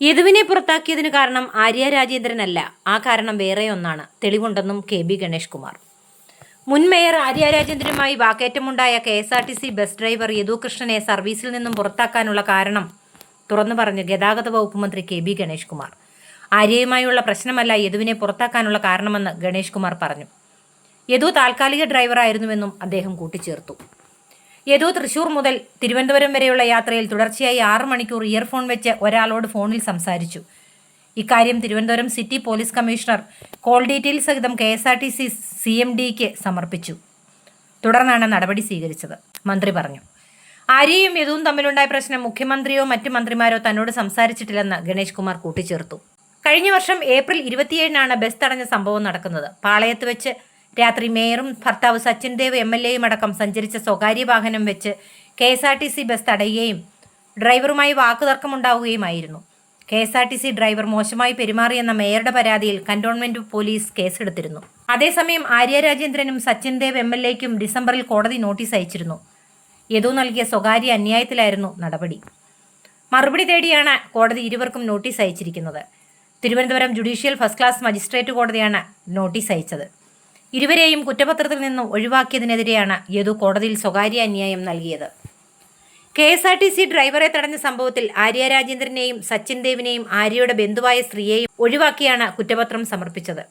യദുവിനെ പുറത്താക്കിയതിന് കാരണം ആര്യ രാജേന്ദ്രനല്ല, ആ കാരണം വേറെ ഒന്നാണ്, തെളിവുണ്ടെന്നും KB ഗണേഷ് കുമാർ. മുൻ മേയർ ആര്യ രാജേന്ദ്രനുമായി വാക്കേറ്റമുണ്ടായ KSRTC ബസ് ഡ്രൈവർ യദു കൃഷ്ണനെ സർവീസിൽ നിന്നും പുറത്താക്കാനുള്ള കാരണം തുറന്നു പറഞ്ഞ് ഗതാഗത വകുപ്പ് മന്ത്രി KB ഗണേഷ് കുമാർ. ആര്യയുമായുള്ള പ്രശ്നമല്ല യദുവിനെ പുറത്താക്കാനുള്ള കാരണമെന്ന് ഗണേഷ് കുമാർ പറഞ്ഞു. യദു താൽക്കാലിക ഡ്രൈവറായിരുന്നുവെന്നും അദ്ദേഹം കൂട്ടിച്ചേർത്തു. യദു തൃശൂർ മുതൽ തിരുവനന്തപുരം വരെയുള്ള യാത്രയിൽ തുടർച്ചയായി 6 മണിക്കൂർ ഇയർഫോൺ വെച്ച് ഒരാളോട് ഫോണിൽ സംസാരിച്ചു. ഇക്കാര്യം Thiruvananthapuram city police commissioner call detail സഹിതം KSRTC CMDക്ക് സമർപ്പിച്ചു. തുടർന്നാണ് നടപടി സ്വീകരിച്ചത്, മന്ത്രി പറഞ്ഞു. ആര്യയും യദുവും തമ്മിലുണ്ടായ പ്രശ്നം മുഖ്യമന്ത്രിയോ മറ്റ് മന്ത്രിമാരോ തന്നോട് സംസാരിച്ചിട്ടില്ലെന്ന് ഗണേഷ് കുമാർ കൂട്ടിച്ചേർത്തു. കഴിഞ്ഞ വർഷം ഏപ്രിൽ 27-നാണ് ബസ് തടഞ്ഞ സംഭവം നടക്കുന്നത്. പാളയത്ത് വെച്ച് രാത്രി മേയറും ഭർത്താവ് സച്ചിൻ ദേവ് MLAയും അടക്കം സഞ്ചരിച്ച സ്വകാര്യ വാഹനം വെച്ച് KSRTC ബസ് തടയുകയും ഡ്രൈവറുമായി വാക്കുതർക്കമുണ്ടാവുകയുമായിരുന്നു. KSRTC ഡ്രൈവർ മോശമായി പെരുമാറിയെന്ന മേയറുടെ പരാതിയിൽ കന്റോൺമെന്റ് പോലീസ് കേസെടുത്തിരുന്നു. അതേസമയം ആര്യ രാജേന്ദ്രനും സച്ചിൻ ദേവ് MLAയ്ക്കും ഡിസംബറിൽ കോടതി നോട്ടീസ് അയച്ചിരുന്നു. യദു നൽകിയ സ്വകാര്യ അന്യായത്തിലായിരുന്നു നടപടി. മറുപടി തേടിയാണ് കോടതി ഇരുവർക്കും നോട്ടീസ് അയച്ചിരിക്കുന്നത്. Thiruvananthapuram judicial first class magistrate കോടതിയാണ് നോട്ടീസ് അയച്ചത്. ഇരുവരെയും കുറ്റപത്രത്തിൽ നിന്നും ഒഴിവാക്കിയതിനെതിരെയാണ് യദു കോടതിയിൽ സ്വകാര്യ അന്യായം നൽകിയത്. KSRTC ഡ്രൈവറെ തടഞ്ഞ സംഭവത്തിൽ ആര്യ രാജേന്ദ്രനെയും സച്ചിൻ ദേവിനെയും ആര്യയുടെ ബന്ധുവായ സ്ത്രീയെയും ഒഴിവാക്കിയാണ് കുറ്റപത്രം സമർപ്പിച്ചത്.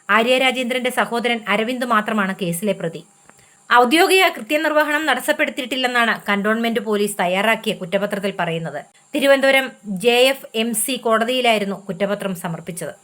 ആര്യ രാജേന്ദ്രന്റെ സഹോദരൻ അരവിന്ദ് മാത്രമാണ് കേസിലെ പ്രതി. ഔദ്യോഗിക കൃത്യനിർവഹണം തടസ്സപ്പെടുത്തിയിട്ടില്ലെന്നാണ് കന്റോൺമെന്റ് പോലീസ് തയ്യാറാക്കിയ കുറ്റപത്രത്തിൽ പറയുന്നത്. തിരുവനന്തപുരം JFMC കോടതിയിലായിരുന്നു കുറ്റപത്രം സമർപ്പിച്ചത്.